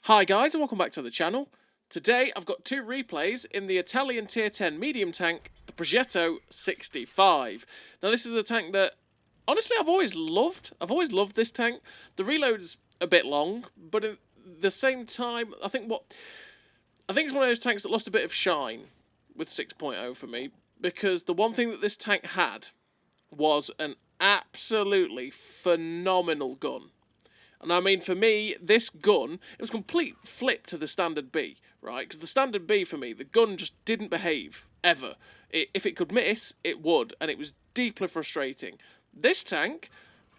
Hi guys and welcome back to the channel. Today I've got two replays in the Italian tier 10 medium tank, the Progetto 65. Now this is a tank that, honestly, I've always loved. I've always loved this tank. The reload's a bit long, but at the same time, I think it's one of those tanks that lost a bit of shine with 6.0 for me, because the one thing that this tank had was an absolutely phenomenal gun. And I mean, for me, this gun, it was a complete flip to the standard B, right? Because the standard B, for me, the gun just didn't behave, ever. If it could miss, it would, and it was deeply frustrating. This tank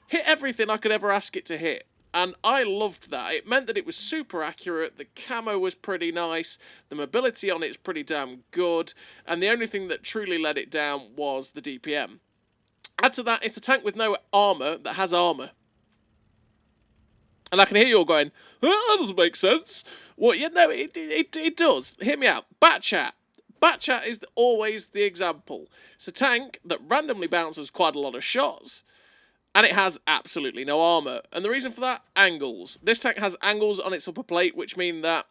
hit everything I could ever ask it to hit, and I loved that. It meant that it was super accurate, the camo was pretty nice, the mobility on it is pretty damn good, and the only thing that truly let it down was the DPM. Add to that, it's a tank with no armour that has armour. And I can hear you all going, oh, that doesn't make sense. Well, yeah, no, it does. Hear me out. Batchat. Batchat is always the example. It's a tank that randomly bounces quite a lot of shots, and it has absolutely no armour. And the reason for that? Angles. This tank has angles on its upper plate, which mean that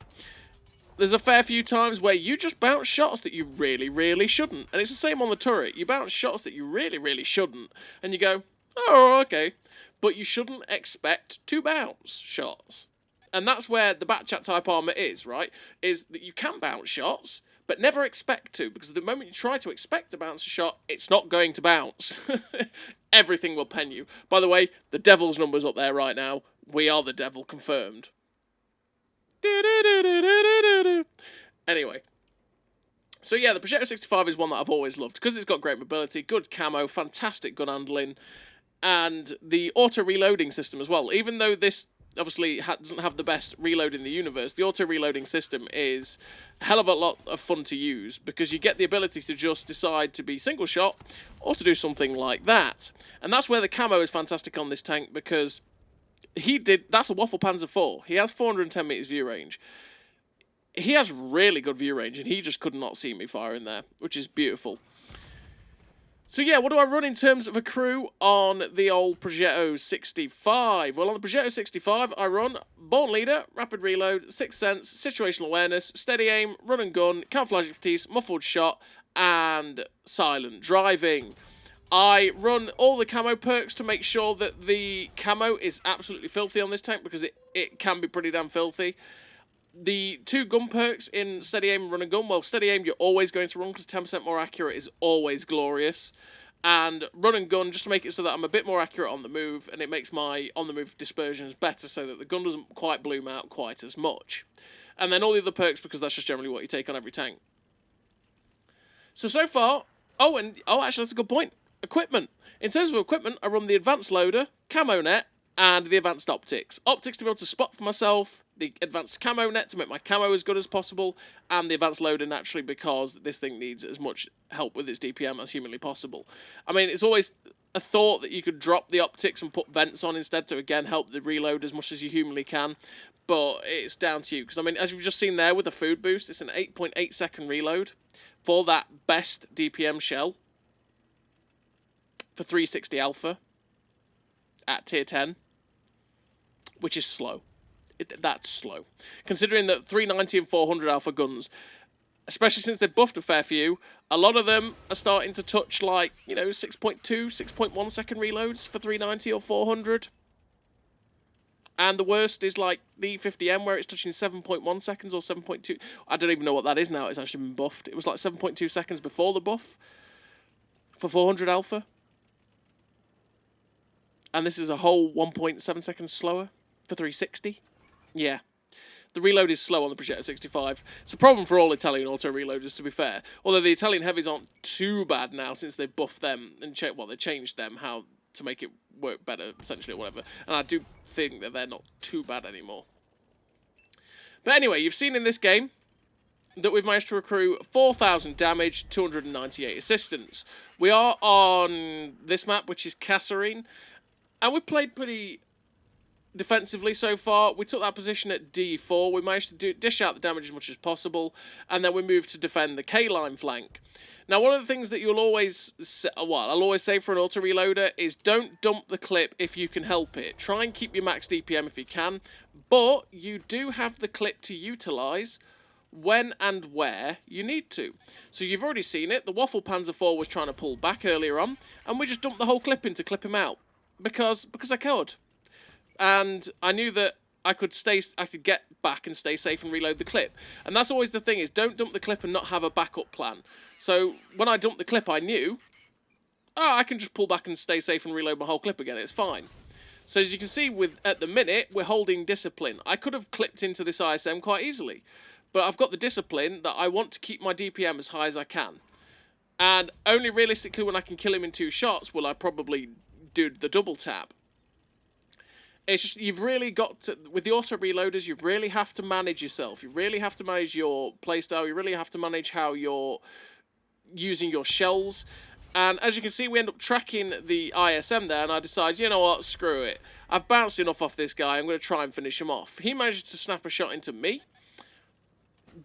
there's a fair few times where you just bounce shots that you really, really shouldn't. And it's the same on the turret. You bounce shots that you really, really shouldn't. And you go, oh, okay. But you shouldn't expect to bounce shots. And that's where the Batchat type armour is, right? Is that you can bounce shots, but never expect to. Because the moment you try to expect to bounce a shot, it's not going to bounce. Everything will pen you. By the way, the devil's number's up there right now. We are the devil, confirmed. Anyway. So yeah, the Progetto 65 is one that I've always loved. Because it's got great mobility, good camo, fantastic gun handling, and the auto-reloading system as well. Even though this obviously doesn't have the best reload in the universe, the auto-reloading system is a hell of a lot of fun to use, because you get the ability to just decide to be single shot or to do something like that. And that's where the camo is fantastic on this tank, because that's a Waffle Panzer IV. He has 410 meters view range. He has really good view range, and he just could not see me firing there, which is beautiful. So yeah, what do I run in terms of a crew on the old Progetto 65? Well, on the Progetto 65, I run Born Leader, Rapid Reload, Sixth Sense, Situational Awareness, Steady Aim, Run and Gun, Camouflage Expertise, Muffled Shot, and Silent Driving. I run all the camo perks to make sure that the camo is absolutely filthy on this tank, because it can be pretty damn filthy. The two gun perks in Steady Aim and Run and Gun, well, Steady Aim you're always going to run because 10% more accurate is always glorious. And Run and Gun, just to make it so that I'm a bit more accurate on the move, and it makes my on-the-move dispersions better so that the gun doesn't quite bloom out quite as much. And then all the other perks, because that's just generally what you take on every tank. So far, actually that's a good point. Equipment. In terms of equipment, I run the Advanced Loader, Camo Net, and the Advanced Optics. Optics to be able to spot for myself, the Advanced Camo Net to make my camo as good as possible, and the Advanced Loader naturally because this thing needs as much help with its DPM as humanly possible. I mean, it's always a thought that you could drop the Optics and put vents on instead to, again, help the reload as much as you humanly can, but it's down to you. Because, I mean, as you've just seen there with the food boost, it's an 8.8 second reload for that best DPM shell for 360 alpha at tier 10, which is slow. That's slow. Considering that 390 and 400 alpha guns, especially since they've buffed a fair few, a lot of them are starting to touch, like, 6.2, 6.1 second reloads for 390 or 400. And the worst is, like, the E50M, where it's touching 7.1 seconds or 7.2. I don't even know what that is now. It's actually been buffed. It was, like, 7.2 seconds before the buff for 400 alpha. And this is a whole 1.7 seconds slower for 360. Yeah. The reload is slow on the Progetto 65. It's a problem for all Italian auto-reloaders, to be fair. Although the Italian heavies aren't too bad now since they've buffed them and they changed them how to make it work better, essentially, or whatever. And I do think that they're not too bad anymore. But anyway, you've seen in this game that we've managed to accrue 4,000 damage, 298 assistance. We are on this map, which is Kasserine, and we've played pretty defensively so far. We took that position at D4. We managed to dish out the damage as much as possible, and then we moved to defend the K-line flank. Now, one of the things that you'll always say, well, I'll always say for an auto-reloader is don't dump the clip if you can help it. Try and keep your max DPM if you can, but you do have the clip to utilise when and where you need to. So you've already seen it. The Waffle Panzer IV was trying to pull back earlier on, and we just dumped the whole clip in to clip him out. Because I could. And I knew that I could get back and stay safe and reload the clip. And that's always the thing, is don't dump the clip and not have a backup plan. So when I dumped the clip, I knew, oh, I can just pull back and stay safe and reload my whole clip again. It's fine. So as you can see, at the minute, we're holding discipline. I could have clipped into this ISM quite easily. But I've got the discipline that I want to keep my DPM as high as I can. And only realistically when I can kill him in 2 shots will I probably do the double tap. It's just, you've really got to, with the auto reloaders, you really have to manage yourself. You really have to manage your playstyle. You really have to manage how you're using your shells. And as you can see, we end up tracking the ISM there, and I decide, you know what, screw it. I've bounced enough off this guy, I'm going to try and finish him off. He manages to snap a shot into me,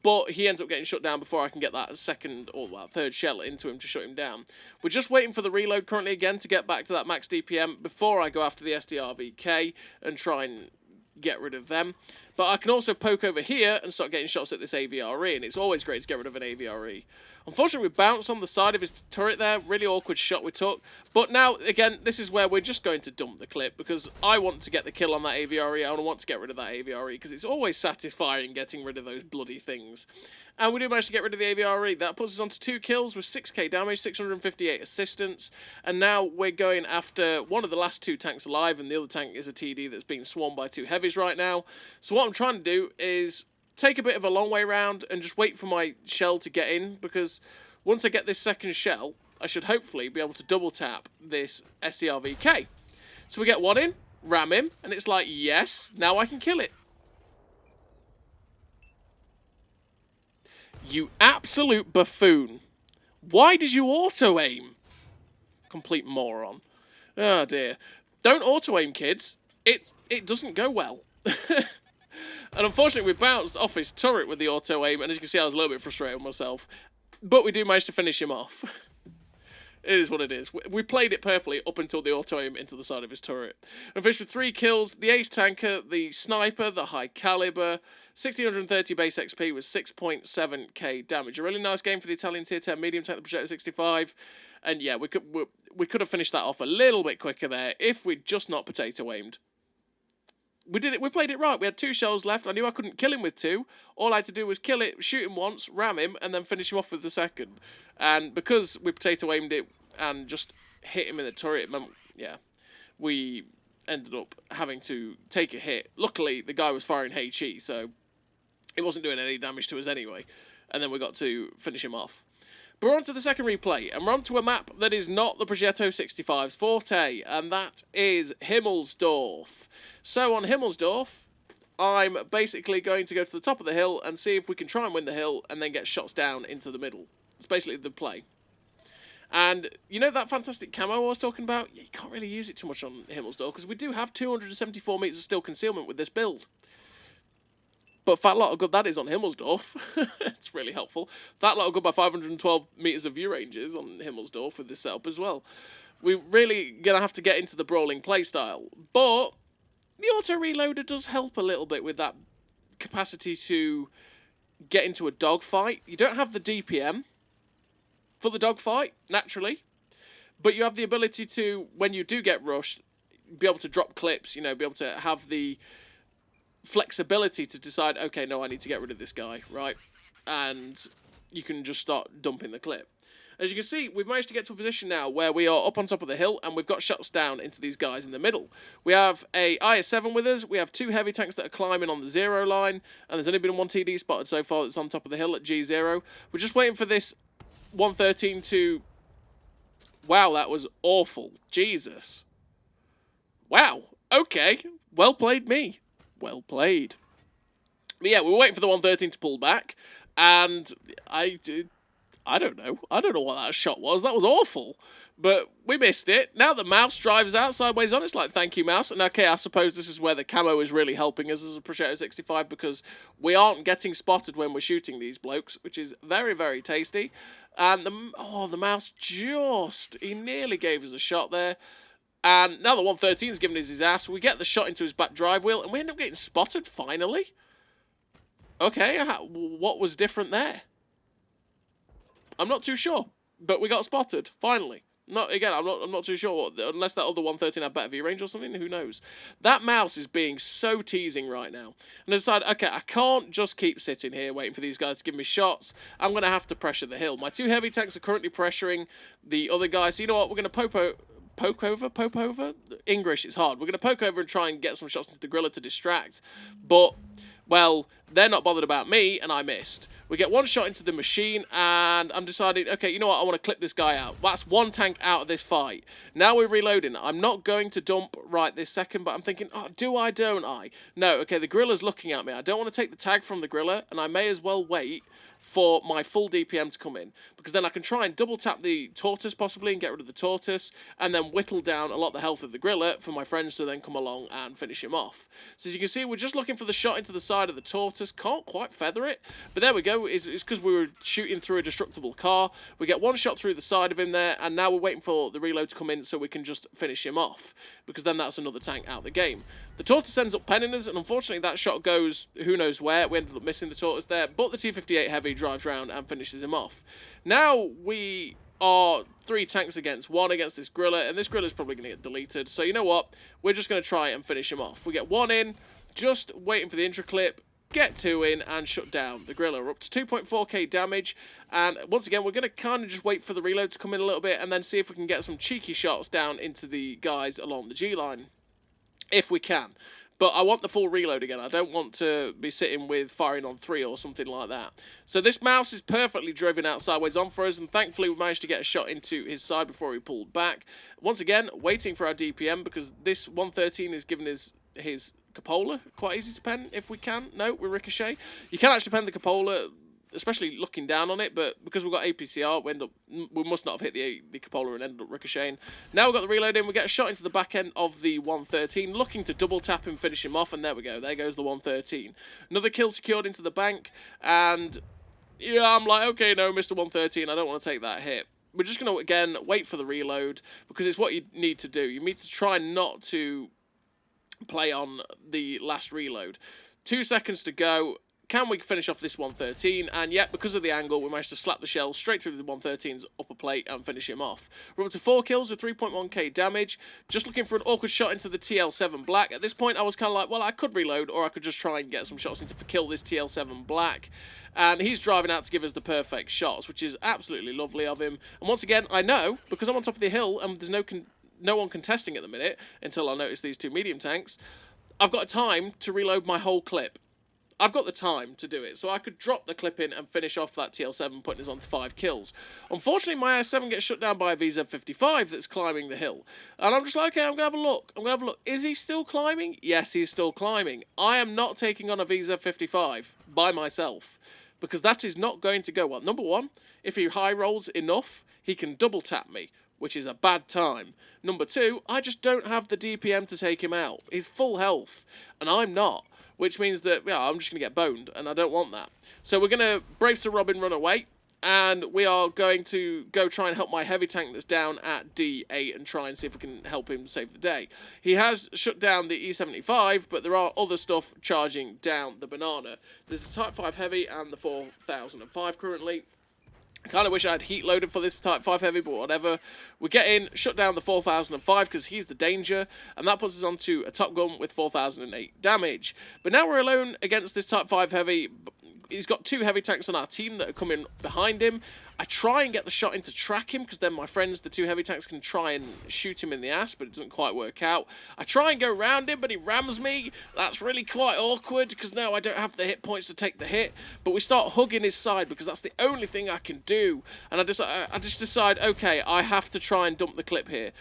but he ends up getting shut down before I can get that second, or well, third shell into him to shut him down. We're just waiting for the reload currently again to get back to that max DPM before I go after the SDRVK and try and get rid of them. But I can also poke over here and start getting shots at this AVRE, and it's always great to get rid of an AVRE. Unfortunately, we bounced on the side of his turret there. Really awkward shot we took. But now, again, this is where we're just going to dump the clip, because I want to get the kill on that AVRE. I want to get rid of that AVRE, because it's always satisfying getting rid of those bloody things. And we do manage to get rid of the AVRE. That puts us on to 2 kills with 6k damage, 658 assistance. And now we're going after one of the last 2 tanks alive, and the other tank is a TD that's being swarmed by 2 heavies right now. So what I'm trying to do is take a bit of a long way round and just wait for my shell to get in, because once I get this second shell, I should hopefully be able to double tap this SCRVK. So we get one in, ram him, and it's like, yes, now I can kill it. You absolute buffoon. Why did you auto-aim? Complete moron. Oh dear. Don't auto-aim, kids. It doesn't go well. And unfortunately, we bounced off his turret with the auto-aim, and as you can see, I was a little bit frustrated with myself. But we do manage to finish him off. It is what it is. We played it perfectly up until the auto-aim into the side of his turret. And finished with 3 kills, the ace tanker, the sniper, the high caliber, 1630 base XP with 6.7k damage. A really nice game for the Italian tier 10 medium tank, the Progetto 65. And yeah, we could have finished that off a little bit quicker there if we'd just not potato-aimed. We did it. We played it right. We had 2 shells left. I knew I couldn't kill him with 2. All I had to do was kill it, shoot him once, ram him, and then finish him off with the second. And because we potato-aimed it and just hit him in the turret, it meant, yeah, we ended up having to take a hit. Luckily, the guy was firing HE, so it wasn't doing any damage to us anyway. And then we got to finish him off. But we're on to the second replay, and we're on to a map that is not the Progetto 65's forte, and that is Himmelsdorf. So on Himmelsdorf, I'm basically going to go to the top of the hill and see if we can try and win the hill and then get shots down into the middle. It's basically the play. And you know that fantastic camo I was talking about? Yeah, you can't really use it too much on Himmelsdorf because we do have 274 metres of steel concealment with this build. But fat lot of good that is on Himmelsdorf. It's really helpful. That lot of good by 512 metres of view ranges on Himmelsdorf with this setup as well. We're really going to have to get into the brawling playstyle. But the auto-reloader does help a little bit with that capacity to get into a dogfight. You don't have the DPM for the dogfight, naturally. But you have the ability to, when you do get rushed, be able to drop clips, you know, be able to have the flexibility to decide, okay, no, I need to get rid of this guy, right? And you can just start dumping the clip. As you can see, we've managed to get to a position now where we are up on top of the hill and we've got shots down into these guys in the middle. We have a IS-7 with us, we have 2 heavy tanks that are climbing on the 0 line, and there's only been 1 TD spotted so far that's on top of the hill at G0. We're just waiting for this 113 to... Wow, that was awful. Jesus. Wow, okay. Well played me. Well played. But yeah, we were waiting for the 113 to pull back, and I I don't know. I don't know what that shot was. That was awful. But we missed it. Now the mouse drives out sideways on. It's like, thank you, mouse. And okay, I suppose this is where the camo is really helping us as a Progetto 65 because we aren't getting spotted when we're shooting these blokes, which is very, very tasty. And the mouse he nearly gave us a shot there. And now the 113 is giving us his ass. We get the shot into his back drive wheel, and we end up getting spotted, finally. Okay, what was different there? I'm not too sure, but we got spotted, finally. I'm not too sure, unless that other 113 had better view range or something, who knows. That mouse is being so teasing right now. And I decided, okay, I can't just keep sitting here waiting for these guys to give me shots. I'm going to have to pressure the hill. My 2 heavy tanks are currently pressuring the other guys. So you know what, we're going to poke over? English, it's hard. We're going to poke over and try and get some shots into the Gorilla to distract. But, well, they're not bothered about me, and I missed. We get 1 shot into the machine, and I'm deciding, okay, you know what, I want to clip this guy out. That's 1 tank out of this fight. Now we're reloading. I'm not going to dump right this second, but I'm thinking, oh, do I, don't I? No, okay, the Gorilla's looking at me. I don't want to take the tag from the Gorilla, and I may as well wait for my full DPM to come in, because then I can try and double tap the tortoise possibly and get rid of the tortoise, and then whittle down a lot of the health of the Gorilla for my friends to then come along and finish him off. So as you can see, we're just looking for the shot into the side of the tortoise. Can't quite feather it, but there we go. It's because we were shooting through a destructible car. We get 1 shot through the side of him there, and now we're waiting for the reload to come in so we can just finish him off, because then that's another tank out of the game. The tortoise ends up penning us, and unfortunately that shot goes who knows where. We ended up missing the tortoise there, but the T-58 Heavy drives round and finishes him off. Now we are 3 tanks against 1 against this Gorilla, and this Gorilla is probably going to get deleted. So you know what? We're just going to try and finish him off. We get 1 in, just waiting for the intro clip, get 2 in, and shut down the Gorilla. We're up to 2.4k damage, and once again, we're going to kind of just wait for the reload to come in a little bit, and then see if we can get some cheeky shots down into the guys along the G-line. If we can. But I want the full reload again. I don't want to be sitting with firing on 3 or something like that. So this mouse is perfectly driven out sideways on for us, and thankfully we managed to get a shot into his side before he pulled back. Once again, waiting for our DPM, because this 113 is giving us his cupola. Quite easy to pen if we can. No, we're ricochet. You can actually pen the cupola, especially looking down on it, but because we've got APCR, we must not have hit the cupola and ended up ricocheting. Now we've got the reload in, we get a shot into the back end of the 113, looking to double tap him, finish him off, and there we go, there goes the 113. Another kill secured into the bank, and yeah, I'm like, okay, no, Mr. 113, I don't want to take that hit. We're just going to, again, wait for the reload, because it's what you need to do. You need to try not to play on the last reload. 2 seconds to go. Can we finish off this 113? And yet, because of the angle, we managed to slap the shell straight through the 113's upper plate and finish him off. We're up to 4 kills with 3.1k damage. Just looking for an awkward shot into the TL7 Black. At this point, I was kind of like, well, I could reload, or I could just try and get some shots into to kill this TL7 Black. And he's driving out to give us the perfect shots, which is absolutely lovely of him. And once again, I know, because I'm on top of the hill, and there's no one contesting at the minute, until I notice these 2 medium tanks, I've got time to reload my whole clip. I've got the time to do it, so I could drop the clip in and finish off that TL7, putting us on to 5 kills. Unfortunately, my AS7 gets shut down by a VZ55 that's climbing the hill. And I'm just like, okay, I'm going to have a look. Is he still climbing? Yes, he's still climbing. I am not taking on a VZ55 by myself, because that is not going to go well. Number 1, if he high rolls enough, he can double tap me, which is a bad time. Number 2, I just don't have the DPM to take him out. He's full health, and I'm not. Which means that, yeah, I'm just going to get boned, and I don't want that. So we're going to brave Sir Robin run away, and we are going to go try and help my heavy tank that's down at D8 and try and see if we can help him save the day. He has shut down the E75, but there are other stuff charging down the banana. There's the Type 5 Heavy and the 4005 currently. I kind of wish I had heat loaded for this Type 5 Heavy, but whatever. We get in, shut down the 4005 because he's the danger, and that puts us onto a Top Gun with 4008 damage. But now we're alone against this Type 5 Heavy. He's got 2 heavy tanks on our team that are coming behind him. I try and get the shot in to track him, because then my friends, the 2 heavy tanks, can try and shoot him in the ass, but it doesn't quite work out. I try and go around him, but he rams me. That's really quite awkward, because now I don't have the hit points to take the hit. But we start hugging his side, because that's the only thing I can do. And I just decide, okay, I have to try and dump the clip here.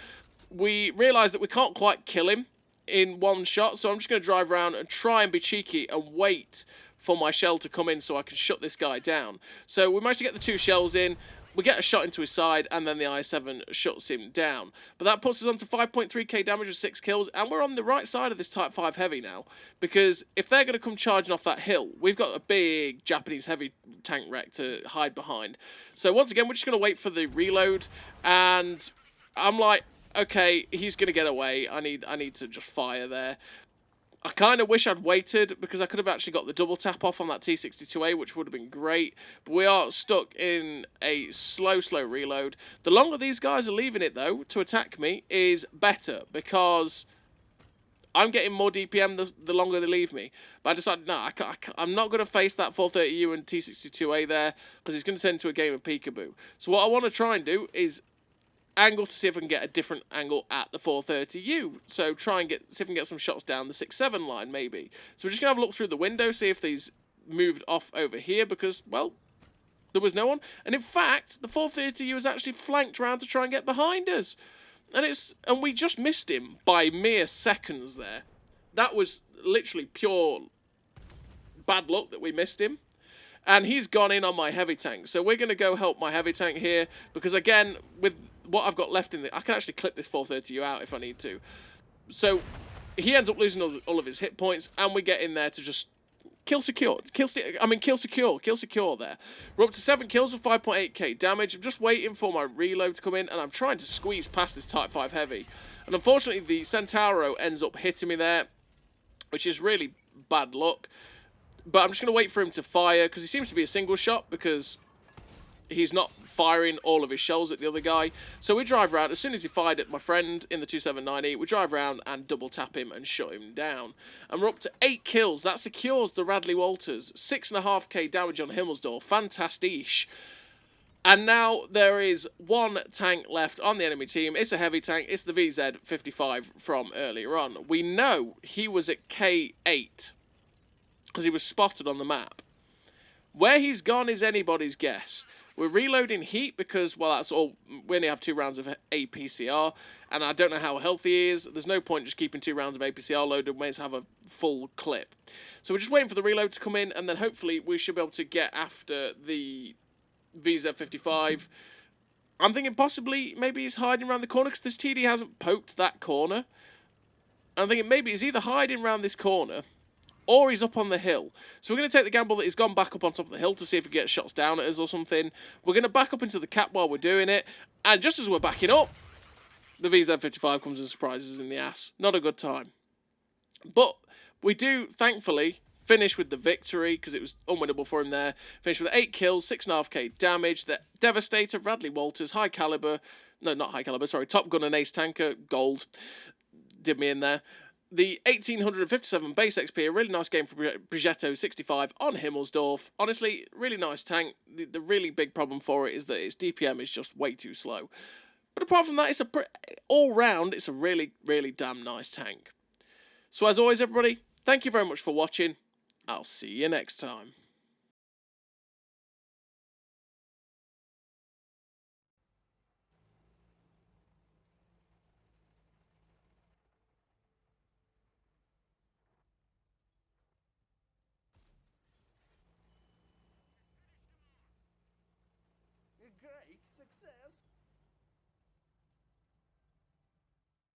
We realise that we can't quite kill him in 1 shot, so I'm just going to drive around and try and be cheeky and wait for my shell to come in so I can shut this guy down. So we managed to get the 2 shells in. We get a shot into his side, and then the I-7 shuts him down. But that puts us on to 5.3k damage with 6 kills, and we're on the right side of this Type 5 heavy now. Because if they're going to come charging off that hill, we've got a big Japanese heavy tank wreck to hide behind. So once again, we're just going to wait for the reload, and I'm like, okay, he's going to get away. I need to just fire there. I kind of wish I'd waited, because I could have actually got the double tap off on that T62A, which would have been great. But we are stuck in a slow reload. The longer these guys are leaving it, though, to attack me is better, because I'm getting more DPM the longer they leave me. But I decided, no, I'm not going to face that 430U and T62A there, because it's going to turn into a game of peekaboo. So what I want to try and do is angle to see if I can get a different angle at the 430U. So try and see if I can get some shots down the 6-7 line, maybe. So we're just going to have a look through the window, see if these moved off over here, because, well, there was no one. And in fact, the 430U was actually flanked around to try and get behind us. And we just missed him by mere seconds there. That was literally pure bad luck that we missed him. And he's gone in on my heavy tank. So we're going to go help my heavy tank here, because again, with what I've got left in I can actually clip this 430U out if I need to. So he ends up losing all of his hit points, and we get in there to just kill secure there. We're up to 7 kills with 5.8k damage. I'm just waiting for my reload to come in, and I'm trying to squeeze past this Type 5 heavy. And unfortunately, the Centauro ends up hitting me there, which is really bad luck. But I'm just going to wait for him to fire, because he seems to be a single shot, because he's not firing all of his shells at the other guy. So we drive around. As soon as he fired at my friend in the 2790, we drive around and double tap him and shut him down. And we're up to 8 kills. That secures the Radley Walters. 6.5k damage on Himmelsdorf. Fantastic. And now there is 1 tank left on the enemy team. It's a heavy tank. It's the VZ55 from earlier on. We know he was at K8 because he was spotted on the map. Where he's gone is anybody's guess. We're reloading heat because, well, that's all. We only have 2 rounds of APCR, and I don't know how healthy he is. There's no point just keeping 2 rounds of APCR loaded. We may as well have a full clip. So we're just waiting for the reload to come in, and then hopefully we should be able to get after the VZ55. I'm thinking possibly maybe he's hiding around the corner, because this TD hasn't poked that corner. I'm thinking maybe he's either hiding around this corner, or he's up on the hill. So we're going to take the gamble that he's gone back up on top of the hill to see if he gets shots down at us or something. We're going to back up into the cap while we're doing it. And just as we're backing up, the VZ55 comes and surprises us in the ass. Not a good time. But we do, thankfully, finish with the victory, because it was unwinnable for him there. Finish with 8 kills, 6.5k damage. The Devastator, Radley Walters, high caliber. No, not high caliber, sorry. Top Gun and Ace Tanker, gold. Did me in there. The 1857 base XP, a really nice game for Progetto 65 on Himmelsdorf. Honestly, really nice tank. The really big problem for it is that its DPM is just way too slow. But apart from that, it's all round, it's a really, really damn nice tank. So as always, everybody, thank you very much for watching. I'll see you next time.